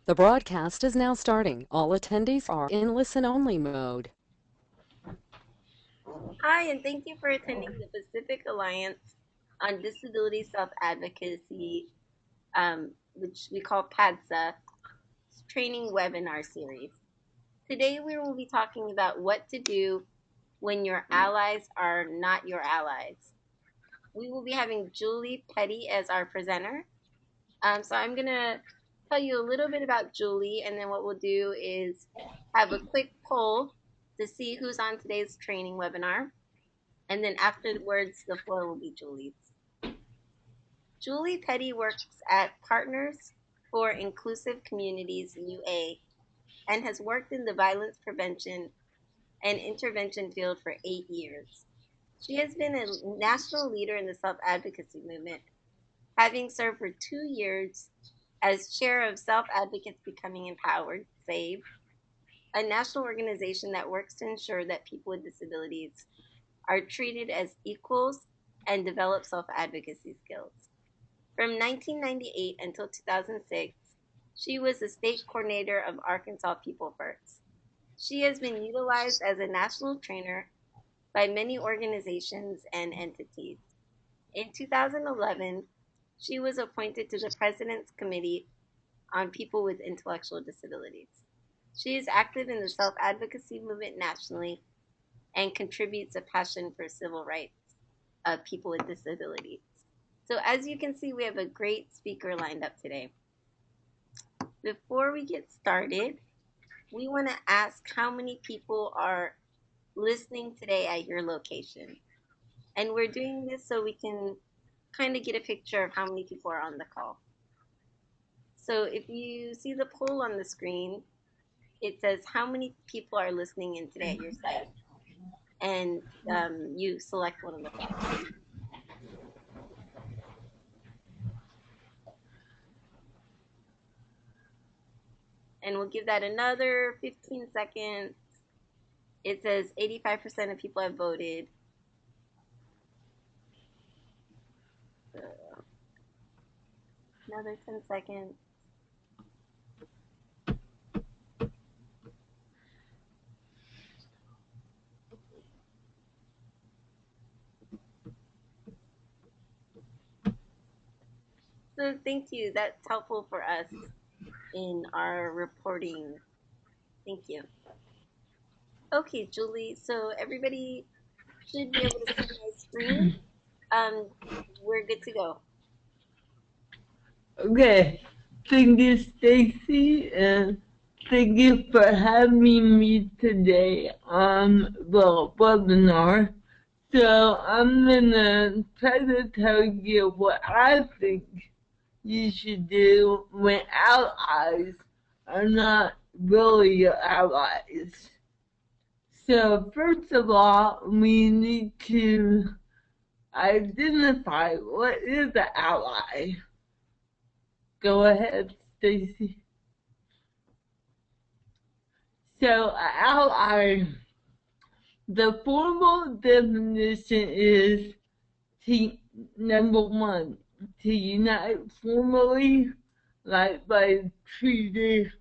The broadcast is now starting. All attendees are in listen-only mode. Hi, and thank you for attending the Pacific Alliance on Disability Self-Advocacy, which we call PADSA, training webinar series. Today we will be talking about what to do when your allies are not your allies. We will be having Julie Petty as our presenter. So I'm going to tell you a little bit about Julie, and then what we'll do is have a quick poll to see who's on today's training webinar. And then afterwards, the floor will be Julie's. Julie Petty works at Partners for Inclusive Communities UA and has worked in the violence prevention and intervention field for 8 years. She has been a national leader in the self-advocacy movement, having served for 2 years as chair of Self-Advocates Becoming Empowered, SAVE, a national organization that works to ensure that people with disabilities are treated as equals and develop self-advocacy skills. From 1998 until 2006, she was the state coordinator of Arkansas People First. She has been utilized as a national trainer by many organizations and entities. In 2011, she was appointed to the President's Committee on People with Intellectual Disabilities. She is active in the self-advocacy movement nationally and contributes a passion for civil rights of people with disabilities. So as you can see, we have a great speaker lined up today. Before we get started, we want to ask how many people are listening today at your location. And we're doing this so we can kind of get a picture of how many people are on the call. So if you see the poll on the screen, it says how many people are listening in today at your site. And you select one of the five. And we'll give that another 15 seconds. It says 85% of people have voted. Another 10 seconds. So thank you. That's helpful for us in our reporting. Thank you. Okay, Julie. So everybody should be able to see my screen. Um, we're good to go. Okay, thank you, Stacy, and thank you for having me today on the webinar. So I'm gonna try to tell you what I think you should do when allies are not really your allies. So first of all, we need to identify what is an ally. Go ahead, Stacy. So, ally, the formal definition is number one, to unite formally, like by treaty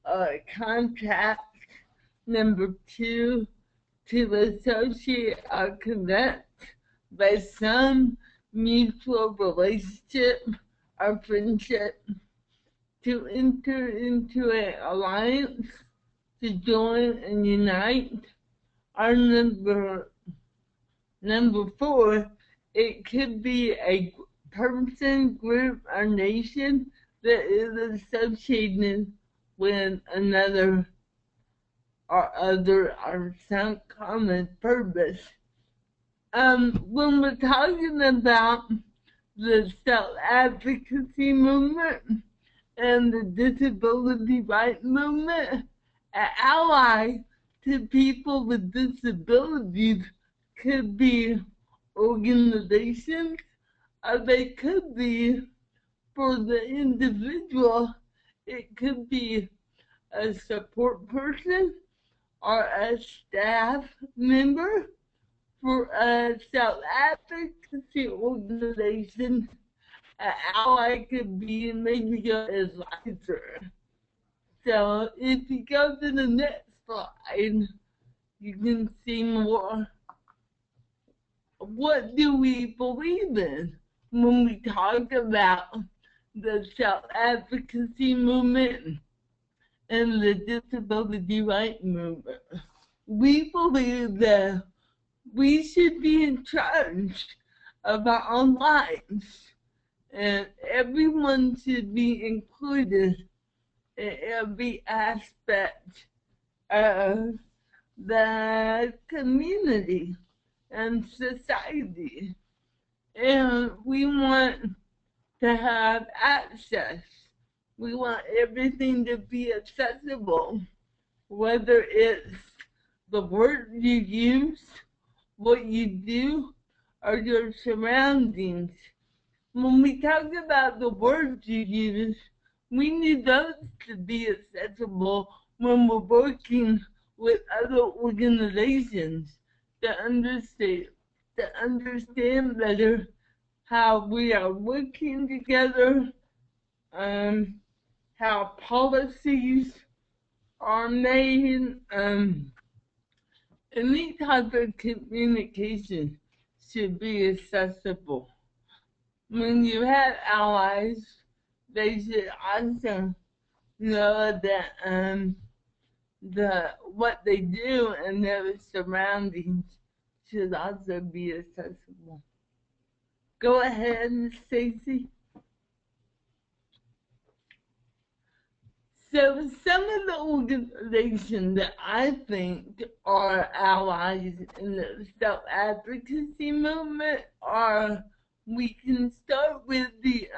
or contract. Number two, to associate or connect by some mutual relationship or friendship. To enter into an alliance, to join and unite. Our number four, it could be a person, group, or nation that is associated with another or other or some common purpose. When we're talking about the self-advocacy movement and the disability rights movement, an ally to people with disabilities could be organizations, or they could be for the individual, it could be a support person or a staff member. For a self-advocacy organization, an ally could be maybe your advisor. So if you go to the next slide, you can see more. What do we believe in when we talk about the self-advocacy movement and the disability rights movement? We believe that we should be in charge of our own lives, and everyone should be included in every aspect of the community and society. And we want to have access. We want everything to be accessible, whether it's the word you use, what you do, or your surroundings. When we talk about the words you use, we need those to be accessible when we're working with other organizations to understand better how we are working together, how policies are made, any type of communication should be accessible. When you have allies, they should also know that what they do and their surroundings should also be accessible. Go ahead, Stacy. So some of the organizations that I think are allies in the self-advocacy movement are, we can start with the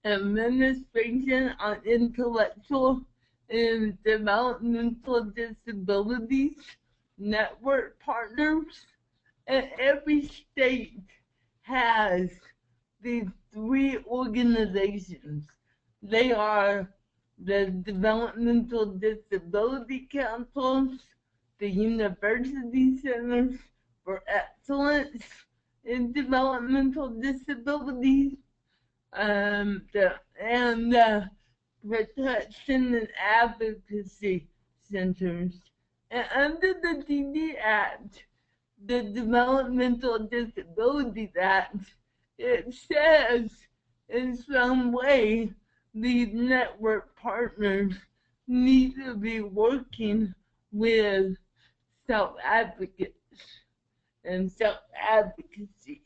Administration on Intellectual and Developmental Disabilities Network Partners. And every state has these three organizations. They are the Developmental Disability Councils, the University Centers for Excellence in Developmental Disabilities, and the Protection and Advocacy Centers. And under the DD Act, the Developmental Disabilities Act, it says in some way these network partners need to be working with self-advocates and self-advocacy.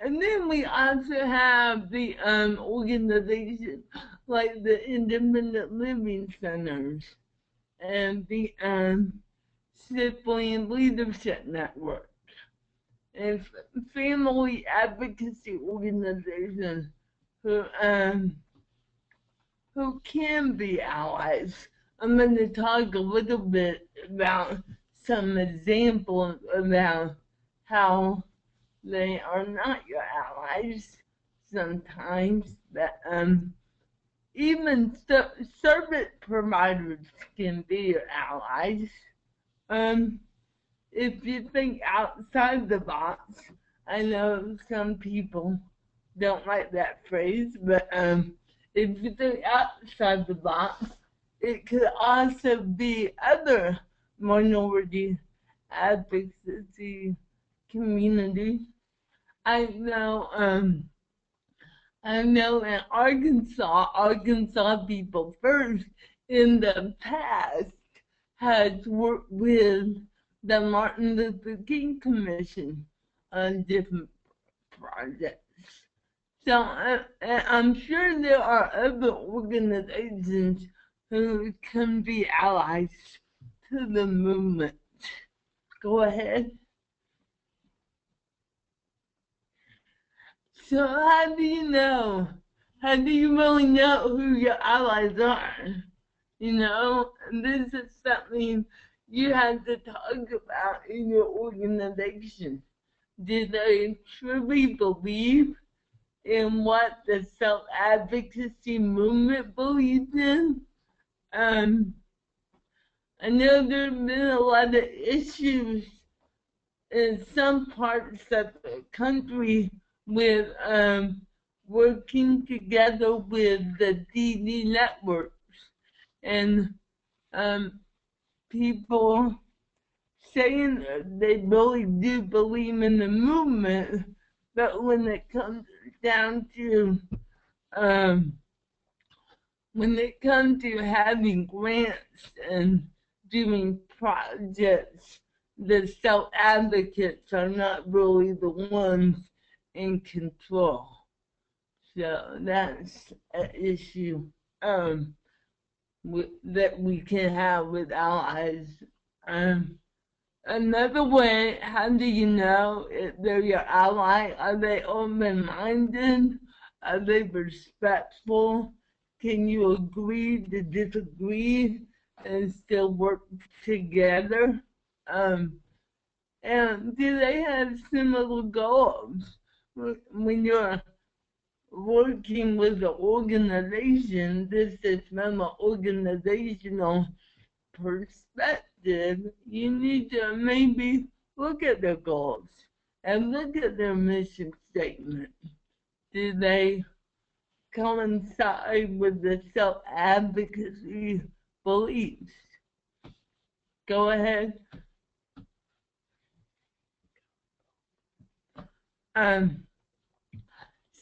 And then we also have the organizations like the Independent Living Centers and the Sibling Leadership Network and family advocacy organizations who can be allies. I'm going to talk a little bit about some examples about how they are not your allies sometimes, but even service providers can be your allies. If you think outside the box, I know some people don't like that phrase, but if you think outside the box, it could also be other minority advocacy communities. I know in Arkansas People First in the past has worked with the Martin Luther King Commission on different projects. So I'm sure there are other organizations who can be allies to the movement. Go ahead. So how do you know? How do you really know who your allies are? You know, this is something you have to talk about in your organization. Do they truly believe in what the self-advocacy movement believes in? I know there have been a lot of issues in some parts of the country with working together with the DD networks and people saying they really do believe in the movement, but when it comes down to um, when it comes to having grants and doing projects, the self-advocates are not really the ones in control. So that's an issue that we can have with allies. Um, Another way, how do you know if they're your ally? Are they open-minded? Are they respectful? Can you agree to disagree and still work together? And do they have similar goals? When you're working with an organization, this is from an organizational perspective, you need to maybe look at their goals and look at their mission statement. Do they coincide with the self-advocacy beliefs? Go ahead.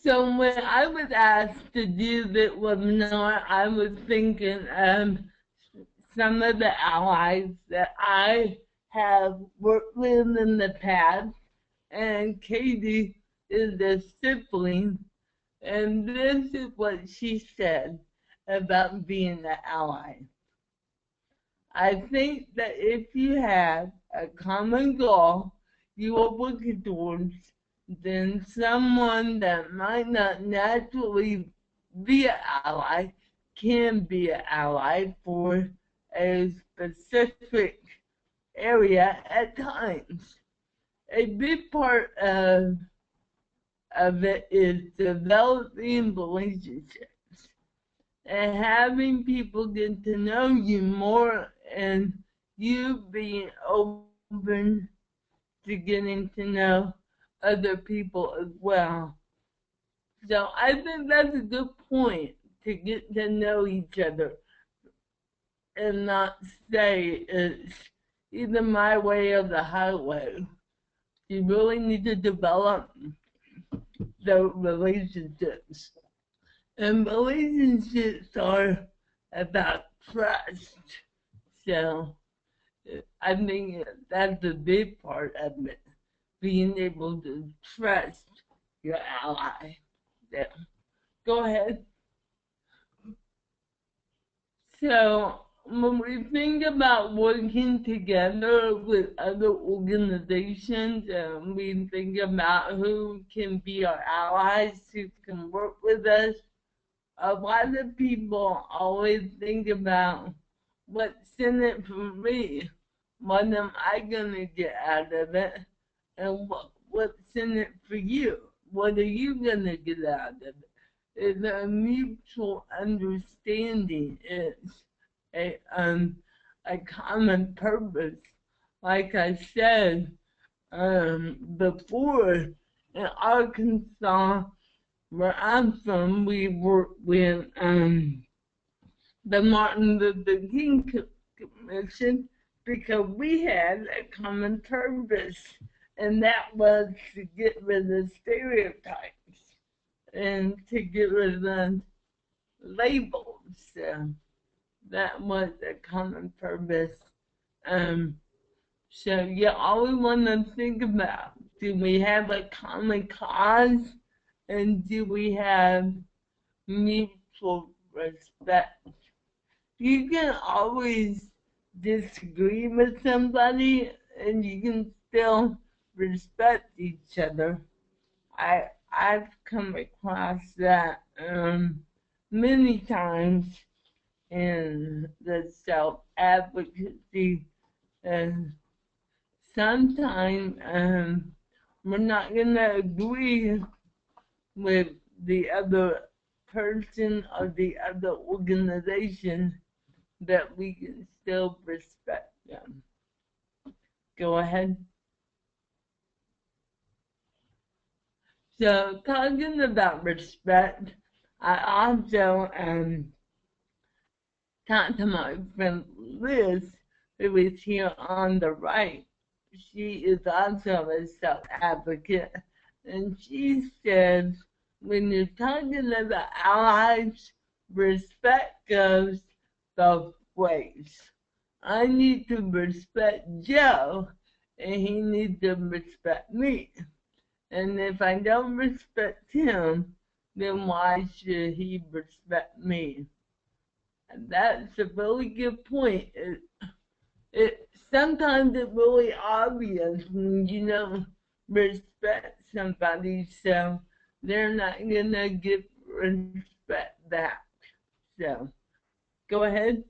So when I was asked to do the webinar, I was thinking some of the allies that I have worked with in the past, and Katie is a sibling, and this is what she said about being an ally. I think that if you have a common goal you are working towards, then someone that might not naturally be an ally can be an ally for a specific area at times. A big part of it is developing relationships and having people get to know you more and you being open to getting to know other people as well. So I think that's a good point, to get to know each other and not say it's either my way or the highway. You really need to develop the relationships. And relationships are about trust. So I think that's a big part of it, being able to trust your ally. Yeah. Go ahead. So when we think about working together with other organizations, we think about who can be our allies, who can work with us. A lot of people always think about what's in it for me. What am I gonna get out of it? And what's in it for you? What are you gonna get out of it? It's a mutual understanding. It's a common purpose. Like I said before, in Arkansas, where I'm from, we worked with the Martin Luther King Commission because we had a common purpose, and that was to get rid of stereotypes and to get rid of the labels. That was a common purpose. So you always want to think about, do we have a common cause, and do we have mutual respect? You can always disagree with somebody and you can still respect each other. I've come across that many times in the self-advocacy, and sometimes we're not gonna agree with the other person or the other organization, that we can still respect them. Go ahead. So talking about respect, I also talked to my friend Liz, who is here on the right. She is also a self-advocate, and she says when you're talking about allies, respect goes both ways. I need to respect Joe, and he needs to respect me. And if I don't respect him, then why should he respect me? And that's a really good point. It sometimes it's really obvious when you don't respect somebody, so they're not gonna give respect back. So go ahead.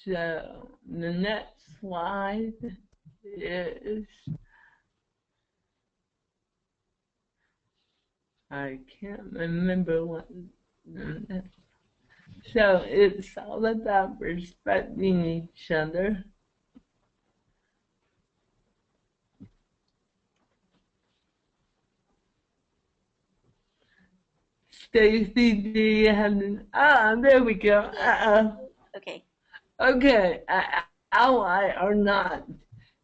So the next slide is, I can't remember what the next. So it's all about respecting each other. Stacy, do you have an, there we go. Yes. Okay. Okay, ally or not.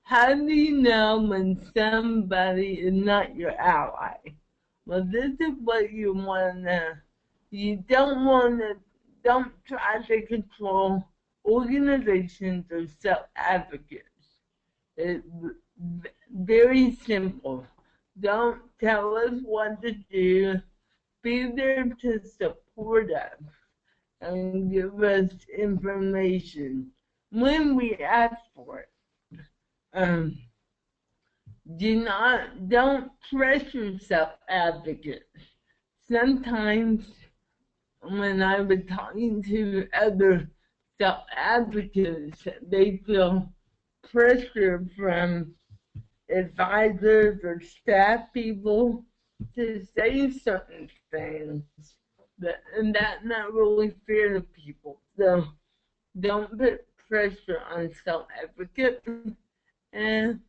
How do you know when somebody is not your ally? Well, this is what you want to know. You don't try to control organizations or self-advocates. It's very simple. Don't tell us what to do. Be there to support us and give us information when we ask for it. Um, don't pressure self-advocates. Sometimes when I was talking to other self-advocates, they feel pressure from advisors or staff people to say certain things, and that's not really fair to people. So don't put pressure on self-advocates, and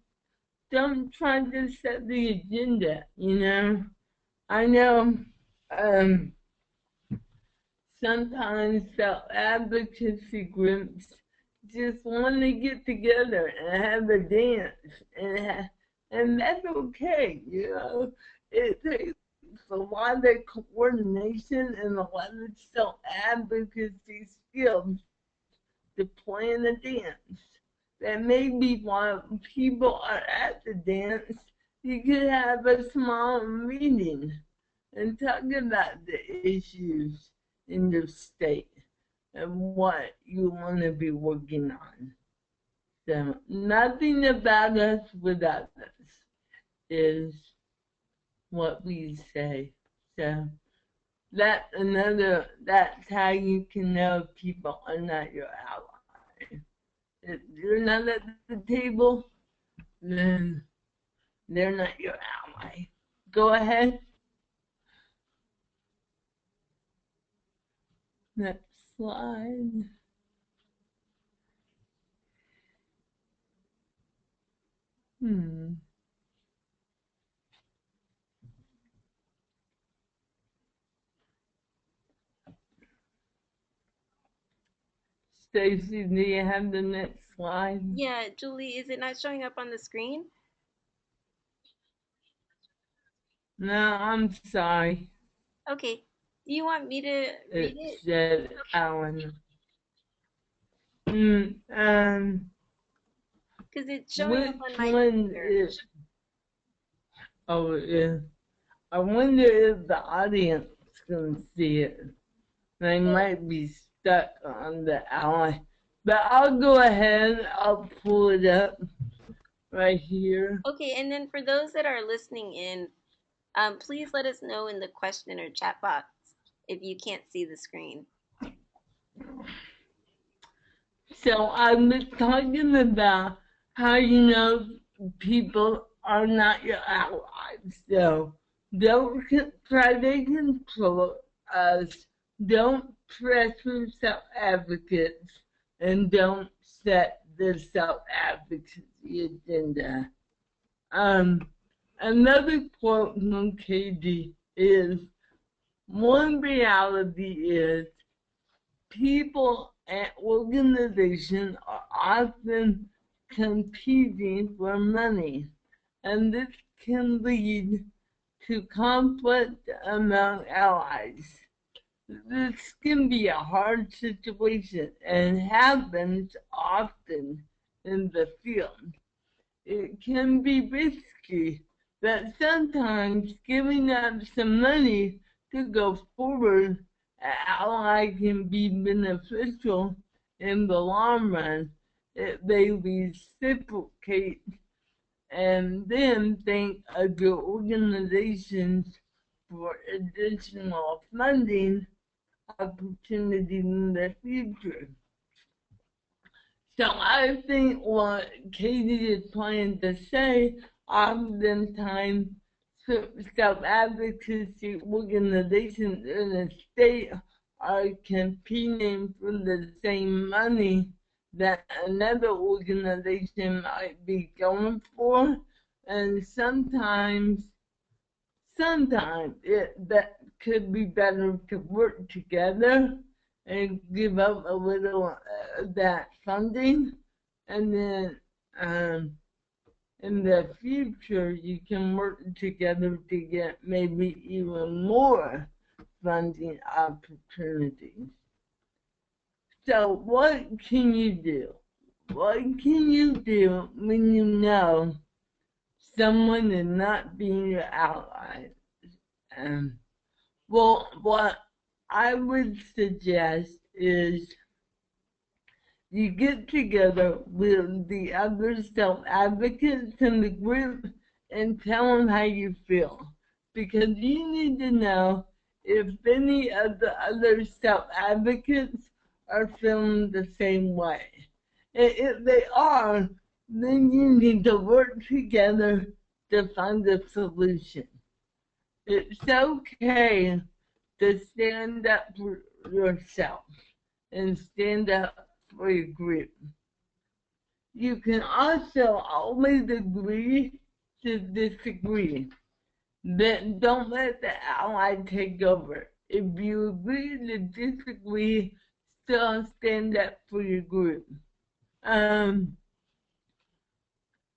don't try to set the agenda. I know um, sometimes self-advocacy groups just want to get together and have a dance, and that's okay. It takes a lot of coordination and a lot of self-advocacy skills to plan a dance. That may be while people are at the dance, you could have a small meeting and talk about the issues in your state and what you want to be working on. So nothing about us without us is what we say. So that's how you can know people are not your ally. If you're not at the table, then they're not your ally. Go ahead. Next slide. Hmm. Stacy, do you have the next slide? Yeah, Julie, is it not showing up on the screen? No, I'm sorry. Okay. Do you want me to read It it? said Alan. Because it's showing up Which on my one computer. is? Oh, yeah. I wonder if the audience can see it. They might be stuck on the ally. But I'll go ahead. I'll pull it up right here. Okay, and then for those that are listening in, please let us know in the question or chat box if you can't see the screen. So I was talking about how you know people are not your allies. So don't try to control us. Don't pressure self-advocates, and don't set the self-advocacy agenda. Another quote from Katie is, one reality is people and organizations are often competing for money, and this can lead to conflict among allies. This can be a hard situation and happens often in the field. It can be risky, but sometimes giving up some money to go forward, an ally can be beneficial in the long run if they reciprocate and then thank other organizations for additional funding opportunities in the future. So I think what Katie is trying to say, oftentimes self-advocacy organizations in the state are competing for the same money that another organization might be going for, and sometimes that could be better to work together and give up a little that funding, and then in the future you can work together to get maybe even more funding opportunities. So what can you do? What can you do when you know someone is not being your ally? Well, what I would suggest is you get together with the other self-advocates in the group and tell them how you feel. Because you need to know if any of the other self-advocates are feeling the same way. And if they are, then you need to work together to find a solution. It's okay to stand up for yourself and stand up for your group. You can also always agree to disagree. Then don't let the ally take over. If you agree to disagree, still stand up for your group. And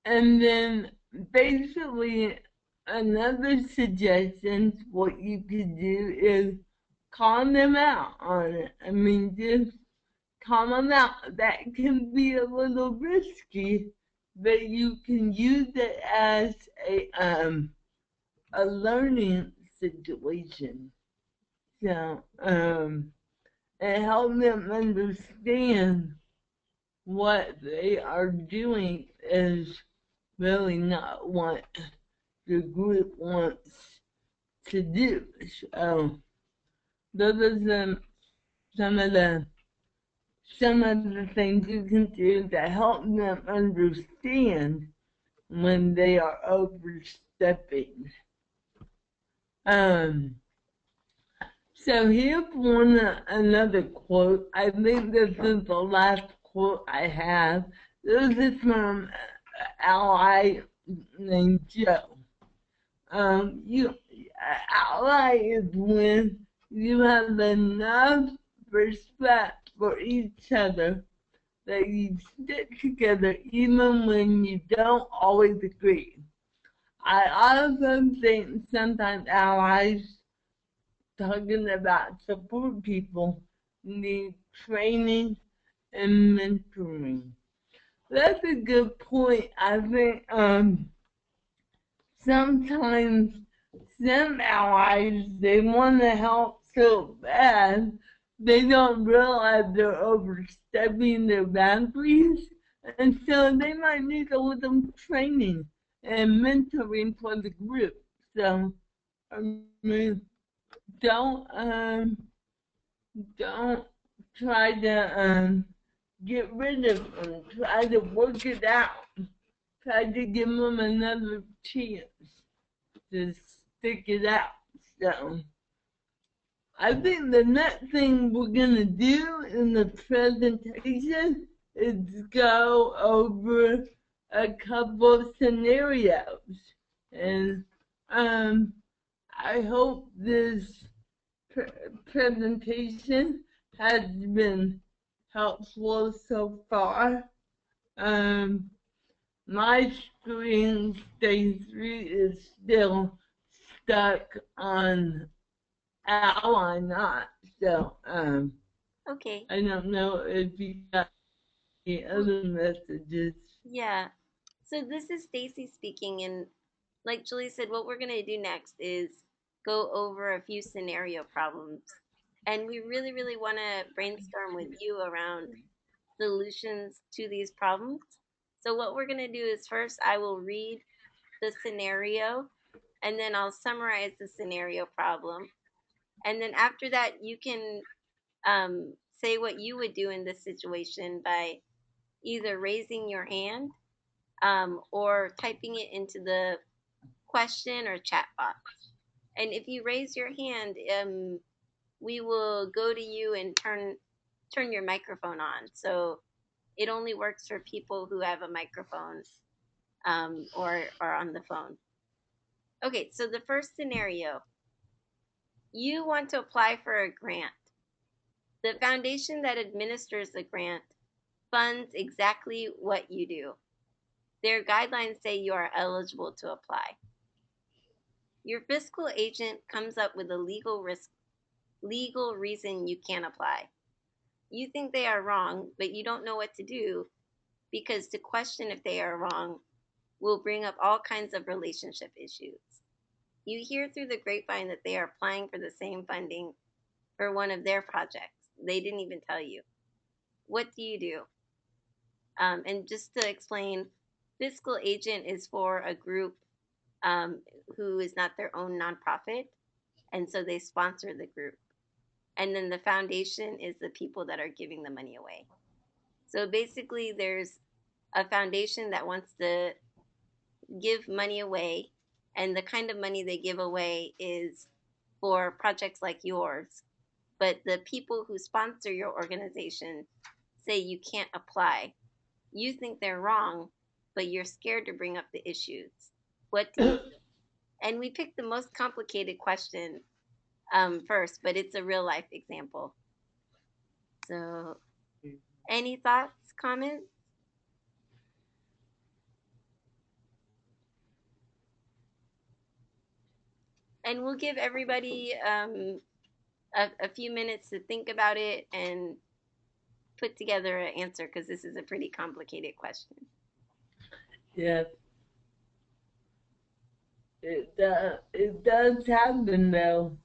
then basically another suggestion, what you could do is call them out on it. I mean, just call them out. That can be a little risky, but you can use it as a learning situation. So, and help them understand what they are doing is really not what the group wants to do. So those are some of the things you can do to help them understand when they are overstepping. So here's another quote. I think this is the last quote I have. This is from ally named Joe. Ally is when you have enough respect for each other that you stick together even when you don't always agree. I also think sometimes allies, talking about support people, need training and mentoring. That's a good point. I think sometimes some allies, they want to help so bad, they don't realize they're overstepping their boundaries, and so they might need a little training and mentoring for the group. So, I mean, don't try to get rid of them. Try to work it out. Try to give them another chance to stick it out. So I think the next thing we're gonna do in the presentation is go over a couple of scenarios, and I hope this presentation has been helpful so far. Um, my screen Stacy is still stuck on ally not, so Okay. I don't know if you got any Well, other messages. yeah. So this is Stacy speaking, and like Julie said, what we're gonna do next is go over a few scenario problems, and we really, really want to brainstorm with you around solutions to these problems. So what we're gonna do is first I will read the scenario, and then I'll summarize the scenario problem, and then after that you can say what you would do in this situation by either raising your hand or typing it into the question or chat box. And if you raise your hand, we will go to you and turn your microphone on. So it only works for people who have a microphone or on the phone. Okay, so the first scenario, you want to apply for a grant. The foundation that administers the grant funds exactly what you do. Their guidelines say you are eligible to apply. Your fiscal agent comes up with a legal reason you can't apply. You think they are wrong, but you don't know what to do because to question if they are wrong will bring up all kinds of relationship issues. You hear through the grapevine that they are applying for the same funding for one of their projects. They didn't even tell you. What do you do? And just to explain, fiscal agent is for a group who is not their own nonprofit, and so they sponsor the group. And then the foundation is the people that are giving the money away. So basically, there's a foundation that wants to give money away, and the kind of money they give away is for projects like yours. But the people who sponsor your organization say you can't apply. You think they're wrong, but you're scared to bring up the issues. What do you do? And we picked the most complicated question first, but it's a real life example. So, any thoughts, comments? And we'll give everybody a few minutes to think about it and put together an answer because this is a pretty complicated question. Yes, it does happen though.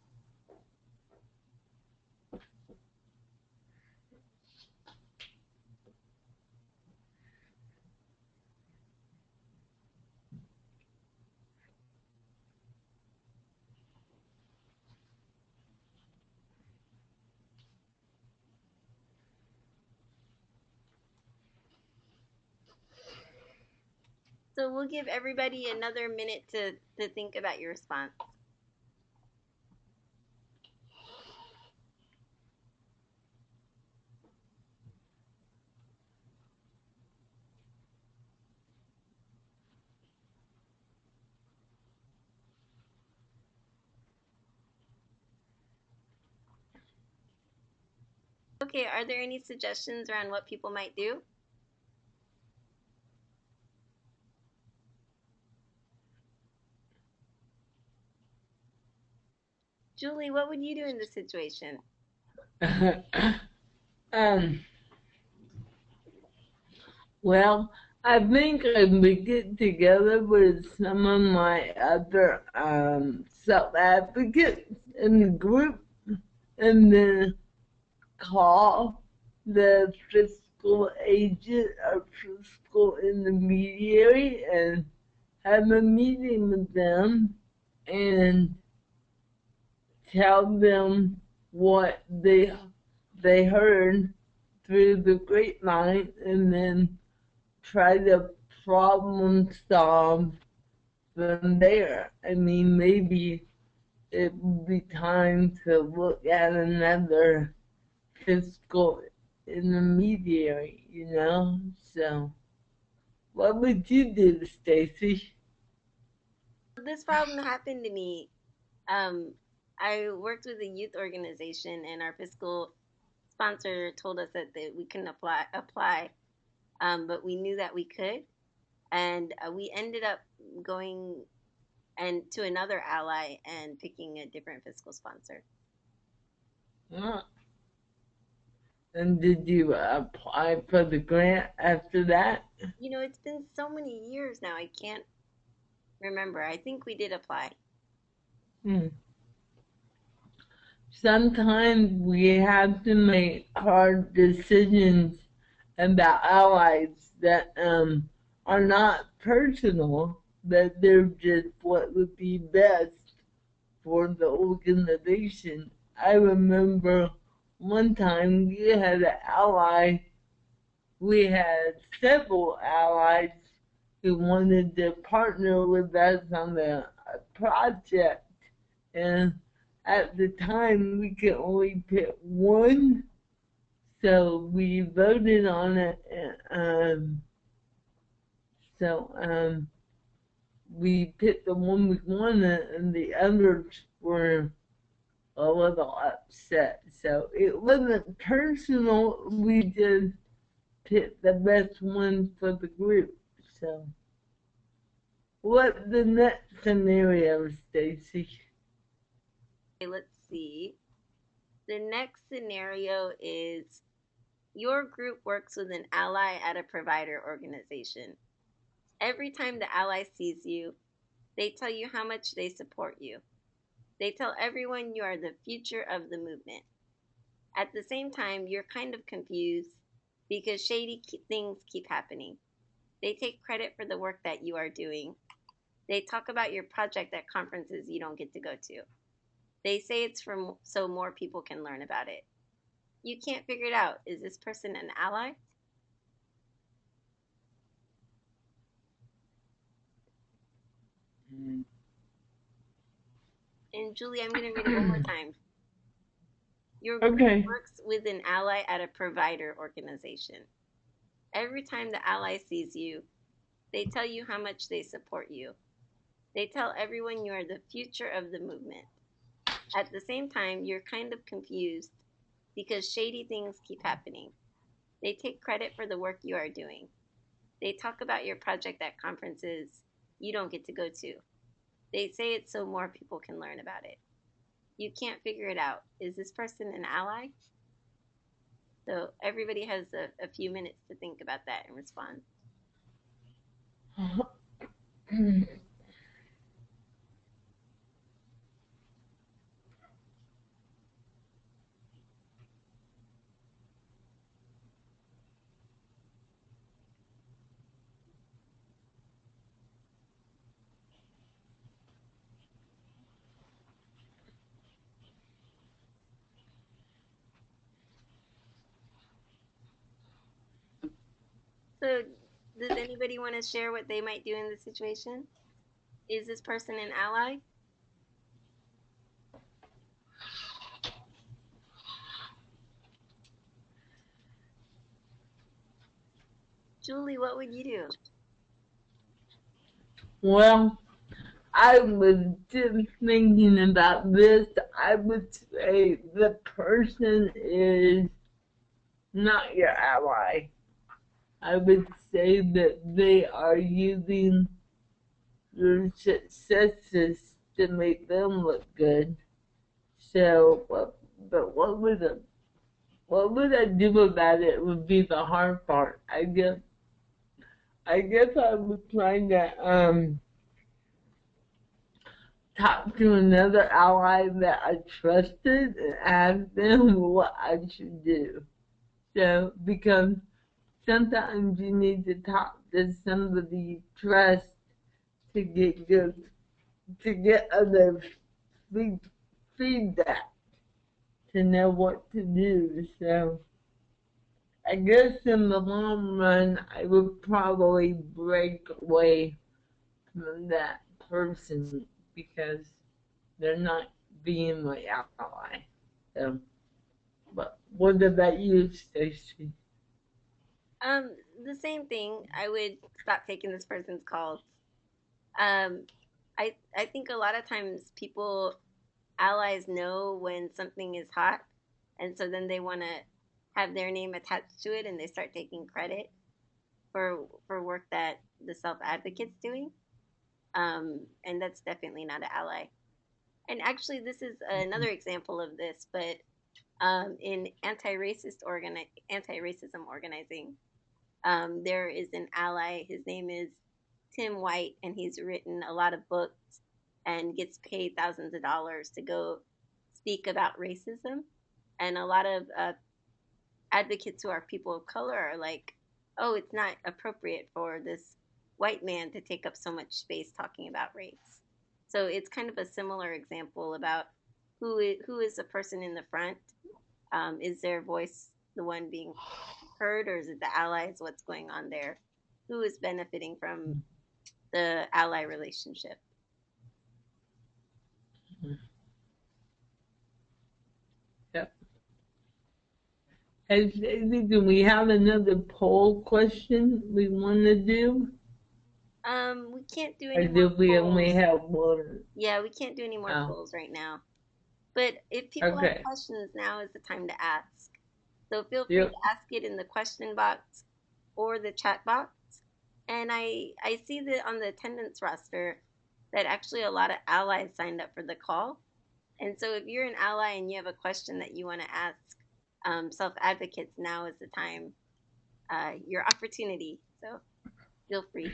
So we'll give everybody another minute to think about your response. Okay, are there any suggestions around what people might do? Julie, what would you do in this situation? um, well, I think I would get together with some of my other self-advocates in the group and then call the fiscal agent or fiscal intermediary and have a meeting with them and tell them what they heard through the grapevine and then try to problem solve from there. I mean, maybe it would be time to look at another fiscal intermediary, you know? So, what would you do, Stacy? This problem happened to me. Um, I worked with a youth organization, and our fiscal sponsor told us that we couldn't apply, but we knew that we could, and we ended up going and to another ally and picking a different fiscal sponsor. Uh, And did you apply for the grant after that? You know, it's been so many years now, I can't remember. I think we did apply. Hmm. Sometimes we have to make hard decisions about allies that are not personal, but they're just what would be best for the organization. I remember one time we had several allies who wanted to partner with us on a project, and at the time we could only pick one, so we voted on it. So we picked the one we wanted, and the others were a little upset. So it wasn't personal. We just picked the best one for the group. So, what's the next scenario, Stacy? Okay, let's see. The next scenario is your group works with an ally at a provider organization. Every time the ally sees you, they tell you how much they support you. They tell everyone you are the future of the movement. At the same time, you're kind of confused because shady things keep happening. They take credit for the work that you are doing. They talk about your project at conferences you don't get to go to. They say it's so more people can learn about it. You can't figure it out. Is this person an ally? And Julie, I'm going to read it one more time. Your group Okay. works with an ally at a provider organization. Every time the ally sees you, they tell you how much they support you. They tell everyone you are the future of the movement. At the same time, you're kind of confused because shady things keep happening. They take credit for the work you are doing. They talk about your project at conferences you don't get to go to. They say it so more people can learn about it. You can't figure it out. Is this person an ally? So everybody has a few minutes to think about that and respond. So does anybody want to share what they might do in this situation? Is this person an ally? Julie, what would you do? Well, I was just thinking about this. I would say the person is not your ally. I would say that they are using your successes to make them look good. So, but what would I do about it would be the hard part. I guess I would try to talk to another ally that I trusted and ask them what I should do. So, because sometimes you need to talk to somebody you trust to get good, to get other feedback, to know what to do. So, I guess in the long run, I would probably break away from that person because they're not being my ally. So, but what about you, Stacy? The same thing. I would stop taking this person's calls. Um, I think a lot of times people allies know when something is hot, and so then they want to have their name attached to it, and they start taking credit for work that the self advocate's doing. And that's definitely not an ally. And actually, this is another example of this, but in anti-racism organizing, there is an ally. His name is Tim White, and he's written a lot of books and gets paid thousands of dollars to go speak about racism. And a lot of advocates who are people of color are like, oh, it's not appropriate for this white man to take up so much space talking about race. So it's kind of a similar example about who is the person in the front. Is their voice the one being heard, or is it the allies? What's going on there? Who is benefiting from the ally relationship? Yep. Hey, Stacy, do we have another poll question we want to do? We can't do Or any more do we only polls. have one? Yeah, we can't do any more Oh, polls right now. But if people have okay. questions, now is the time to ask. So feel free Yep. to ask it in the question box or the chat box. And I see that on the attendance roster that actually a lot of allies signed up for the call. And so if you're an ally and you have a question that you want to ask self advocates, now is the time, your opportunity. So feel free.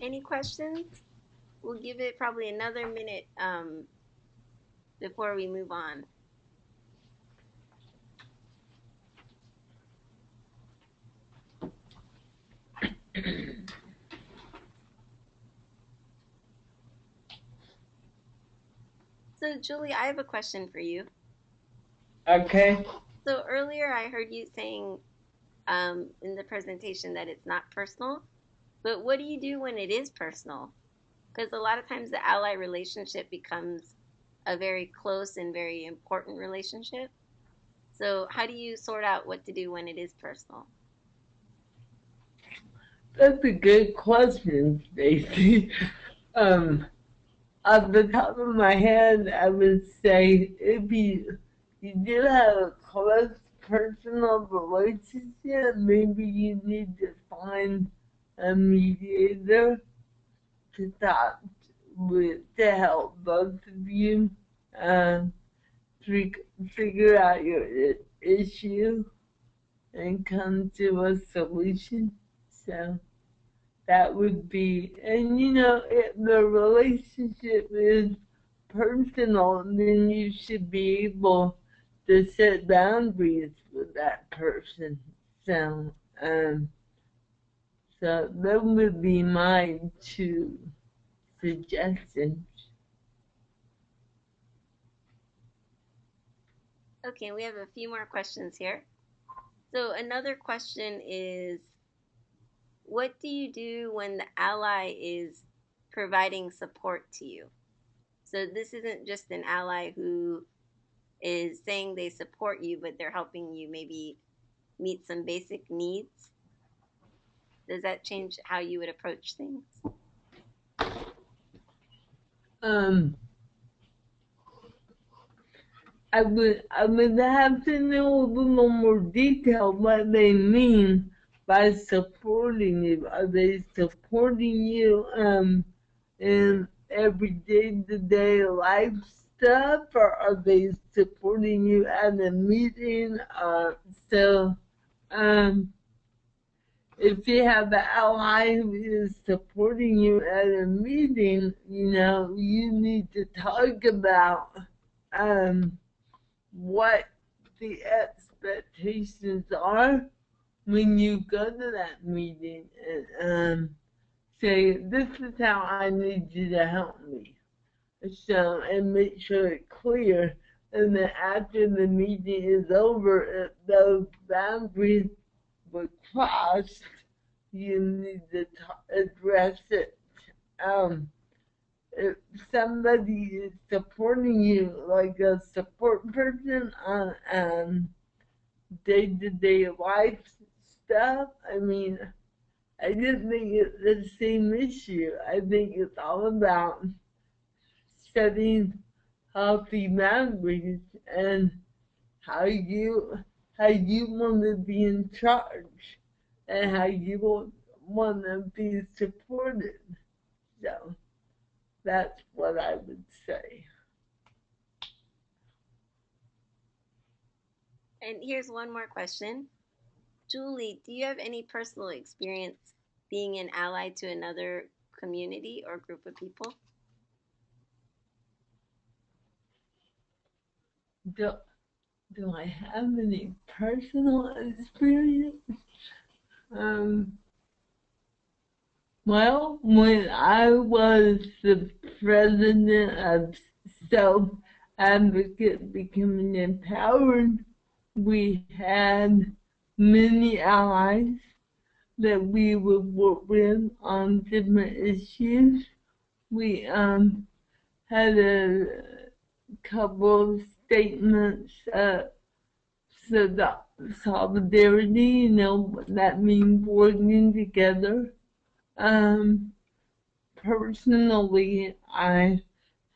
Any questions? We'll give it probably another minute before we move on. So, Julie, I have a question for you. Okay. So, earlier I heard you saying in the presentation that it's not personal, but what do you do when it is personal? Because a lot of times the ally relationship becomes a very close and very important relationship. So, how do you sort out what to do when it is personal? That's a good question, Stacy. um, Off the top of my head, I would say if you do have a close personal relationship, maybe you need to find a mediator to talk with to help both of you um, figure out your issue and come to a solution. So that would be, and you know, if the relationship is personal, then you should be able to set boundaries with that person. So, um, so that would be my two suggestions. Okay, we have a few more questions here. So, another question is, what do you do when the ally is providing support to you? So, this isn't just an ally who is saying they support you, but they're helping you maybe meet some basic needs. Does that change how you would approach things? Um, I would have to know a little more detail what they mean by supporting you. Are they supporting you in every day to day life stuff, or are they supporting you at a meeting? So, um, if you have an ally who is supporting you at a meeting, you need to talk about what the expectations are when you go to that meeting, and say, this is how I need you to help me. So, and make sure it's clear. And then after the meeting is over, if those boundaries were crossed, you need to address it. If somebody is supporting you, like a support person on day-to-day life stuff, I mean, I didn't think it's the same issue. I think it's all about setting healthy boundaries and how you how you want to be in charge and how you want to be supported. So that's what I would say. And here's one more question. Julie, do you have any personal experience being an ally to another community or group of people? Do, do I have any personal experience? Um, well, when I was the president of Self-Advocate Becoming Empowered, we had many allies that we would work with on different issues. We had a couple of statements so that solidarity, that means working together. Um, Personally, I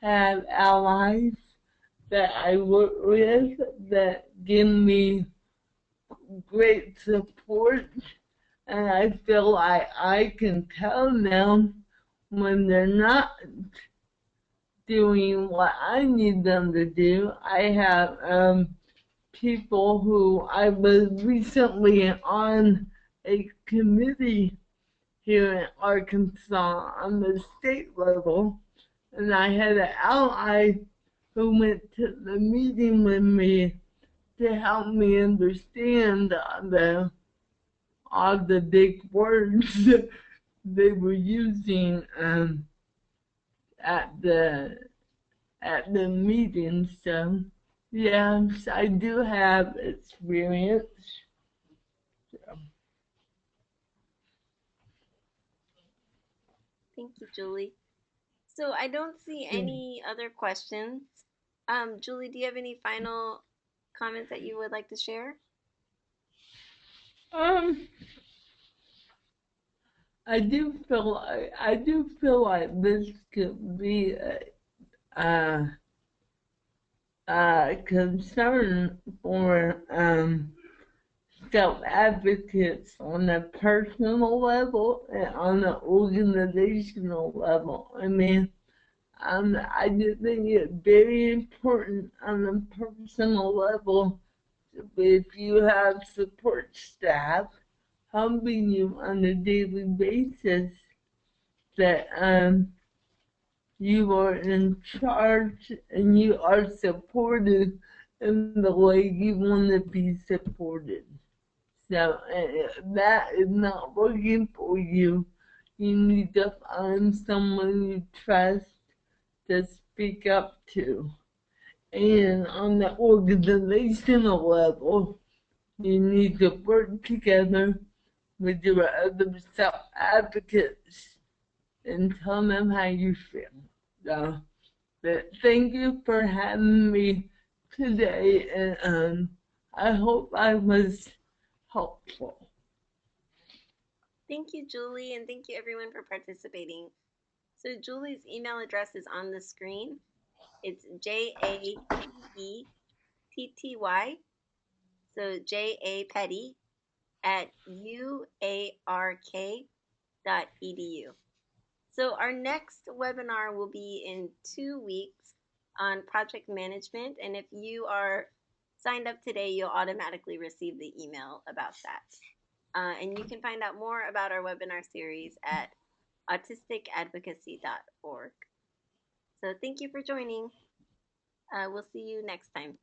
have allies that I work with that give me great support, and I feel like I can tell them when they're not doing what I need them to do. I have people who I was recently on a committee here in Arkansas on the state level, and I had an ally who went to the meeting with me to help me understand all the big words they were using at the meeting. So yes, I do have experience. Thank you, Julie. So I don't see any other questions. Julie, do you have any final comments that you would like to share? Um, I do feel like this could be a concern for self-advocates on a personal level and on an organizational level. I mean, I just think it's very important on a personal level if you have support staff helping you on a daily basis that you are in charge and you are supported in the way you want to be supported. So that is not working for you. You need to find someone you trust to speak up to. And on the organizational level, you need to work together with your other self-advocates and tell them how you feel. So, but thank you for having me today, and I hope I was helpful. Thank you, Julie, and thank you everyone for participating. So Julie's email address is on the screen. It's JAPETTY, so JA at uark.edu. So our next webinar will be in 2 weeks on project management. And if you are signed up today, you'll automatically receive the email about that. And you can find out more about our webinar series at autisticadvocacy.org. So thank you for joining. We'll see you next time.